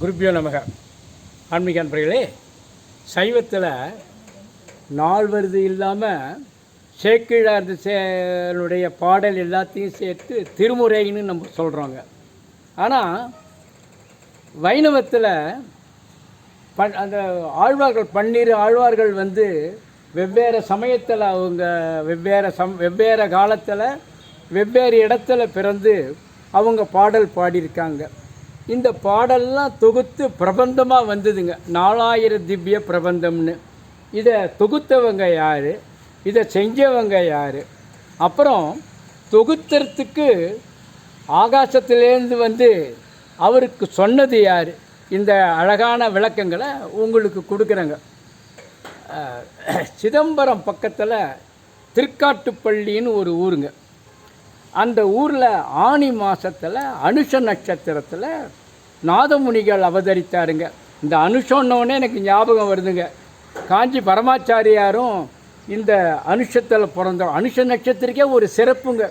குருப்பியோ நமக. ஆன்மீக அன்பர்களே, சைவத்தில் நால்வருது இல்லாமல் சேக்கிழாருடைய பாடல் எல்லாத்தையும் சேர்த்து திருமுறைன்னு நம்ம சொல்கிறோங்க. ஆனால் வைணவத்தில் அந்த ஆழ்வார்கள் 12 ஆழ்வார்கள் வெவ்வேறு சமயத்தில் அவங்க வெவ்வேறு காலத்தில் வெவ்வேறு இடத்துல பிறந்து அவங்க பாடல் பாடியிருக்காங்க. இந்த பாடல்லாம் தொகுத்து பிரபந்தமாக வந்ததுங்க. 4000 திவ்ய பிரபந்தம்னு. இதை தொகுத்தவங்க யார், இதை செஞ்சவங்க யார், அப்புறம் தொகுத்துறதுக்கு ஆகாசத்துலேருந்து அவருக்கு சொன்னது யார், இந்த அழகான விளக்கங்களை உங்களுக்கு கொடுக்குறேங்க. சிதம்பரம் பக்கத்தில் திருக்காட்டுப்பள்ளின்னு ஒரு ஊருங்க. அந்த ஊரில் ஆனி மாதத்தில் அனுஷ நட்சத்திரத்தில் நாதமுனிகள் அவதரித்தாருங்க. இந்த அனுஷன்னோடனே எனக்கு ஞாபகம் வருதுங்க. காஞ்சி பரமாச்சாரியாரும் இந்த அனுஷத்தில் பிறந்தோம். அனுஷ நட்சத்திரக்கே ஒரு சிறப்புங்க.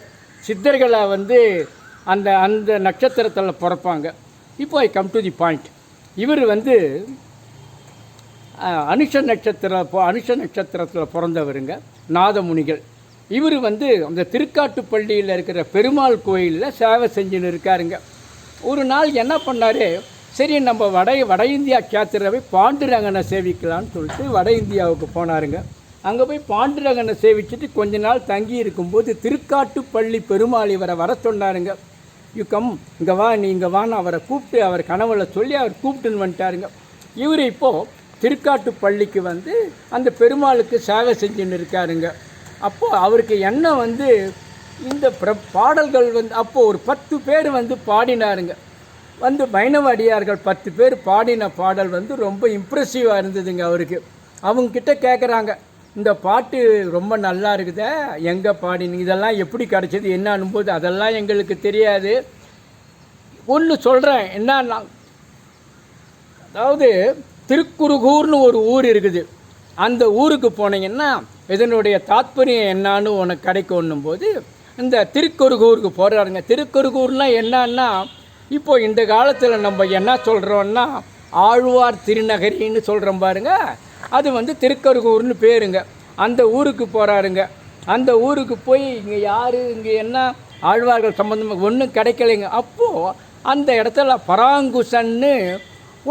சித்தர்களை அந்த அந்த நட்சத்திரத்தில் பிறப்பாங்க. இப்போ I come to the point. இவர் அனுஷ நட்சத்திரத்தில் பிறந்தவருங்க நாதமுனிகள். இவர் அந்த திருக்காட்டுப்பள்ளியில் இருக்கிற பெருமாள் கோயிலில் சேவை செஞ்சுன்னு இருக்காருங்க. ஒரு நாள் என்ன பண்ணார், சரி நம்ம வட இந்தியா கேத்திரவை பாண்டுரங்கனை சேவிக்கலான்னு சொல்லிட்டு வட இந்தியாவுக்கு போனாருங்க. அங்கே போய் பாண்டுரங்கனை சேவிச்சுட்டு கொஞ்ச நாள் தங்கி இருக்கும்போது திருக்காட்டுப்பள்ளி பெருமாள் இவரை வர சொன்னாருங்க. கம் இங்கே வா, நீ இங்கே வான்னு அவரை கூப்பிட்டு அவர் கனவுல சொல்லி அவர் கூப்பிட்டுன்னு வந்துட்டாருங்க. இவர் இப்போது திருக்காட்டுப்பள்ளிக்கு அந்த பெருமாளுக்கு சேவை செஞ்சுன்னு இருக்காருங்க. அப்போது அவருக்கு என்ன இந்த பாடல்கள் அப்போது ஒரு 10 பேர் பாடினாருங்க. வைணவ அடியார்கள் 10 பேர் பாடின பாடல் ரொம்ப இம்ப்ரெசிவாக இருந்ததுங்க அவருக்கு. அவங்கக்கிட்ட கேட்குறாங்க, இந்த பாட்டு ரொம்ப நல்லா இருக்குதே, எங்கே பாடினீங்க, இதெல்லாம் எப்படி கிடச்சிது என்ன அனும்போது, அதெல்லாம் எங்களுக்கு தெரியாது. ஒன்று சொல்கிறேன் என்னன்னா, அதாவது திருக்குறுகூர்னு ஒரு ஊர் இருக்குது. அந்த ஊருக்கு போனீங்கன்னா இதனுடைய தாத்பரியம் என்னான்னு உனக்கு கிடைக்கும்னும் போது இந்த திருக்குறுகூருக்கு போகிறாருங்க. திருக்குறுகூர்னால் என்னன்னா, இப்போது இந்த காலத்தில் நம்ம என்ன சொல்கிறோன்னா ஆழ்வார் திருநகரின்னு சொல்கிறோம் பாருங்க, அது திருக்குறுகூர்னு பேருங்க. அந்த ஊருக்கு போகிறாருங்க. அந்த ஊருக்கு போய் இங்கே யார், இங்கே என்ன ஆழ்வார்கள் சம்பந்தமாக ஒன்றும் கிடைக்கலைங்க. அப்போது அந்த இடத்துல பராங்குசன்னு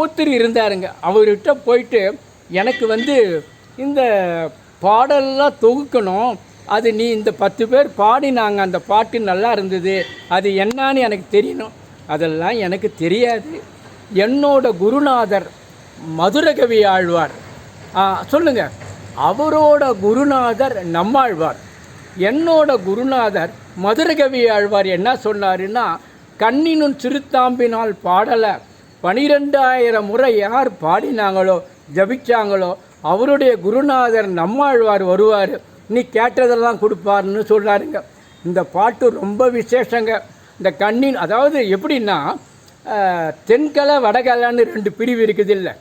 ஒருத்தர் இருந்தாருங்க. அவர்கிட்ட போயிட்டு எனக்கு இந்த பாடலாம் தொகுக்கணும், அது நீ இந்த 10 பேர் பாடினாங்க, அந்த பாட்டு நல்லா இருந்தது, அது என்னான்னு எனக்கு தெரியணும். அதெல்லாம் எனக்கு தெரியாது. என்னோட குருநாதர் மதுரகவி ஆழ்வார், சொல்லுங்கள், அவரோட குருநாதர் நம்மாழ்வார். என்னோட குருநாதர் மதுரகவி ஆழ்வார் என்ன சொன்னாருன்னா, கண்ணினும் சிறுத்தாம்பினால் பாடலை 12,000 முறை யார் பாடினாங்களோ ஜபிச்சாங்களோ அவருடைய குருநாதர் நம்மாழ்வார் வருவார், நீ கேட்டதெல்லாம் கொடுப்பாருன்னு சொல்கிறாருங்க. இந்த பாட்டு ரொம்ப விசேஷங்க. இந்த கண்ணின், அதாவது எப்படின்னா தென்கலை வடகலைன்னு 2 பிரிவு இருக்குது இல்லை,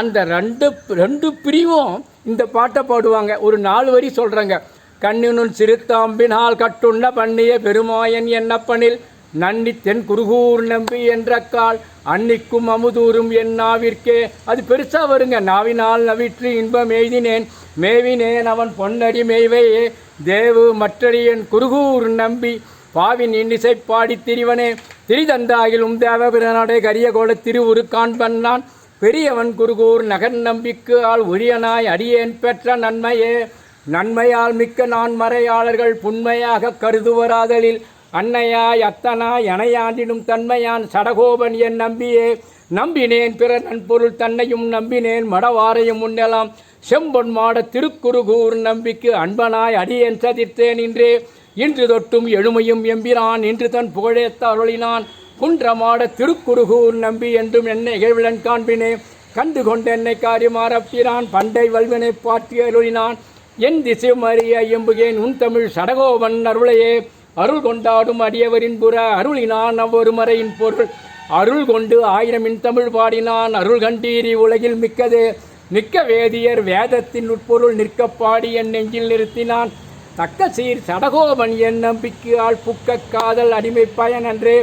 அந்த ரெண்டு பிரிவும் இந்த பாட்டை பாடுவாங்க. ஒரு 4 வரி சொல்கிறேங்க. கண்ணினும் சிறுத்தாம்பினால் கட்டுண்ண பண்ணிய பெருமாயன் என்னப்பனில் நன்னி தென் குருகூர் நம்பி என்ற கால் அன்னிக்கும் அமுதூரும் என் நாவிற்கே. அது பெருசாக வருங்க. நாவினால் நவிற்று இன்பம் மேவினேன் அவன் பொன்னடி மேய்வையே தேவு மற்றடி என் குருகூர் நம்பி பாவின் இன்னிசை பாடி திரிவனே திரிதந்தாகிலும் தேவபிரனடை கரியகோல திருவுரு காண்பன்னான் பெரியவன் குருகூர் நகர் நம்பிக்கு ஆள் உரியனாய் அடியேன் பெற்ற நன்மையால் மிக்க நான் மறையாளர்கள் புண்மையாக கருதுவராதலில் அன்னையாய் அத்தனாய் அணையாண்டிடும் தன்மையான் சடகோபன் என் நம்பினேன் பிற நன்பொருள் தன்னையும் நம்பினேன் மடவாரையும் முன்னெல்லாம் செம்பொன் மாட திருக்குறுகூர் நம்பிக்கு அன்பனாய் அடியேன் சதிர்த்தேன் இன்று தொட்டும் எழுமையும் எம்பிரான் இன்று தன் புகழேத்த அருளினான் குன்றமாட திருக்குறுகூர் நம்பி என்றும் என்னை இகழ்விலன் காண்பினே கண்டு கொண்டு என்னை காரியமாறப்பிரான் பண்டை வல்வினை பாற்றி அருளினான் என் திசை மறிய எம்புகேன் உன் தமிழ் சடகோபன் அருளையே அருள் கொண்டாடும் அடியவரின் புற அருளினான் அவ்வொரு மறையின் பொருள் அருள் கொண்டு 1000 தமிழ் பாடினான் அருள் கண்டீரி உலகில் மிக்க வேதியர் வேதத்தின் உட்பொருள் நிற்கப்பாடி என் நெஞ்சில் நிறுத்தினான் தக்க சீர் சடகோபன் என் நம்பிக்கையால் புக்க காதல் அடிமை பயன் அன்றே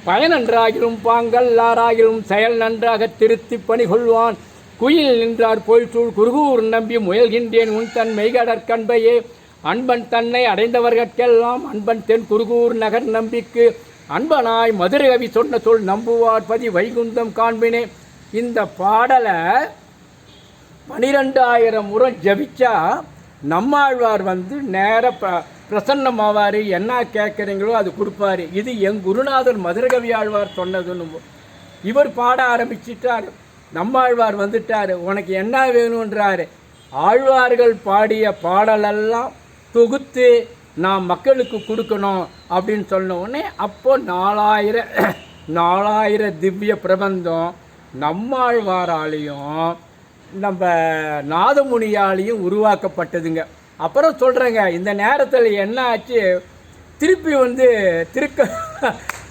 பயன் நன்றாகிலும் பாங்கல்லாராகிலும் செயல் நன்றாக திருத்தி பணி கொள்வான். குயில் நின்றார் போய்சூழ் குருகூர் நம்பி முயல்கின்றேன் உன் தன் மெய்கடற்கண்பையே. அன்பன் தன்னை அடைந்தவர்கட்கெல்லாம் அன்பன் தென் குருகூர் நகர் நம்பிக்கு அன்பனாய் மதுரகவி சொன்ன சொல் நம்புவார் பதி வைகுந்தம் காண்பினே. இந்த பாடலை 12,000 முறை ஜபிச்சா நம்மாழ்வார் நேர பிரசன்னமாவார். என்ன கேட்குறீங்களோ அது கொடுப்பார். இது என் குருநாதர் மதுரகவி ஆழ்வார் சொன்னதுன்னு இவர் பாட ஆரம்பிச்சிட்டார். நம்மாழ்வார் வந்துட்டார். உனக்கு என்ன வேணுன்றாரு. ஆழ்வார்கள் பாடிய பாடலெல்லாம் தொகுத்து நான் மக்களுக்கு கொடுக்கணும் அப்படின்னு சொன்ன உடனே அப்போ 4000 திவ்ய பிரபந்தம் நம்மாழ்வாராலையும் நம்ம நாதமுனியாலையும் உருவாக்கப்பட்டதுங்க. அப்புறம் சொல்கிறேங்க, இந்த நேரத்தில் என்ன ஆச்சு, திருப்பி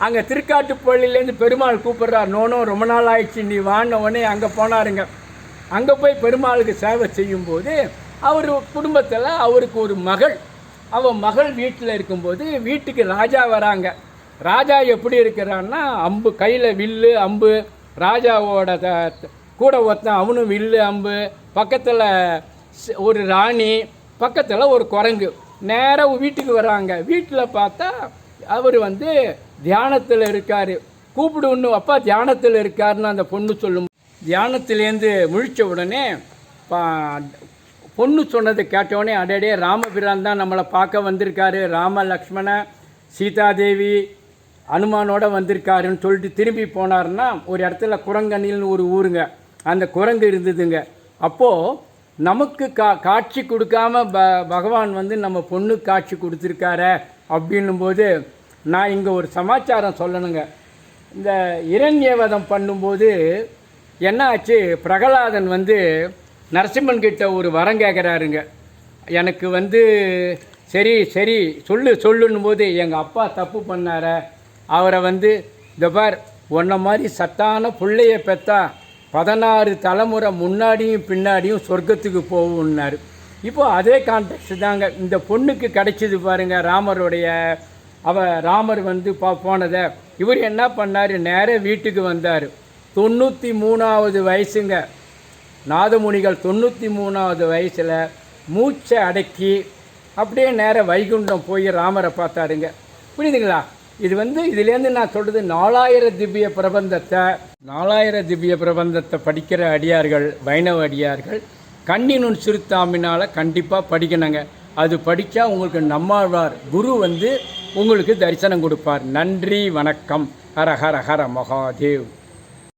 அங்கே திருக்காட்டுப்பள்ளியிலேருந்து பெருமாள் கூப்பிட்றார். நோனும் ரொம்ப நாள் ஆயிடுச்சு நீ வான உடனே அங்கே போனாருங்க. அங்கே போய் பெருமாளுக்கு சேவை செய்யும்போது அவர் குடும்பத்தில் அவருக்கு ஒரு மகள், மகள் வீட்டில் இருக்கும்போது வீட்டுக்கு ராஜா வராங்க. ராஜா எப்படி இருக்கிறான்னா அம்பு கையில் வில்லு அம்பு, ராஜாவோட கூட ஒருத்தன் அவனும் வில்லு அம்பு, பக்கத்தில் ஒரு ராணி, பக்கத்தில் ஒரு குரங்கு. நேராக வீட்டுக்கு வராங்க. வீட்டில் பார்த்தா அவர் தியானத்தில் இருக்கார். கூப்பிடுன்னு அப்பா தியானத்தில் இருக்காருன்னு அந்த பொண்ணு சொல்லும். தியானத்திலேருந்து முழித்த உடனே பொண்ணு சொன்னதை கேட்டவுடனே அடடே ராமபிரான் தான் நம்மளை பார்க்க வந்திருக்காரு, ராம லக்ஷ்மண சீதாதேவி அனுமானோட வந்திருக்காருன்னு சொல்லிட்டு திரும்பி போனார்னா ஒரு இடத்துல குரங்கணில்னு ஒரு ஊருங்க. அந்த குரங்கு இருந்ததுங்க. அப்போது நமக்கு காட்சி கொடுக்காம பகவான் நம்ம பொண்ணுக்கு காட்சி கொடுத்துருக்கார அப்படின்னும்போது நான் இங்கே ஒரு சமாச்சாரம் சொல்லணுங்க. இந்த இரண்யவதம் பண்ணும்போது என்ன ஆச்சு, பிரகலாதன் நரசிம்மன் கிட்ட ஒரு வரம் கேட்குறாருங்க. எனக்கு சரி சரி சொல்லுன்னும் போது எங்கள் அப்பா தப்பு பண்ணார, அவரை இந்த பார் உன்ன மாதிரி சத்தான பிள்ளைய பெற்றா 16 தலைமுறை முன்னாடியும் பின்னாடியும் சொர்க்கத்துக்கு போகும்னாரு. இப்போ அதே கான்டெக்ட் தாங்க இந்த பொண்ணுக்கு கிடைச்சிது பாருங்கள். ராமர் போனதை இவர் என்ன பண்ணார், நேராக வீட்டுக்கு வந்தார். 93வது வயசுங்க. நாதமுனிகள் 93வது வயசில் மூச்சை அடக்கி அப்படியே நேராக வைகுண்டம் போய் ராமரை பார்த்தாருங்க. புரியுதுங்களா? இது இதுலேருந்து நான் சொல்கிறது 4000 திவ்ய பிரபந்தத்தை படிக்கிற அடியார்கள், வைணவ அடியார்கள் கண்ணினுன் சிறுத்தாமினால் கண்டிப்பாக படிக்கணுங்க. அது படித்தா உங்களுக்கு நம்மாழ்வார் குரு உங்களுக்கு தரிசனம் கொடுப்பார். நன்றி, வணக்கம். ஹர ஹர ஹர மகாதேவ்.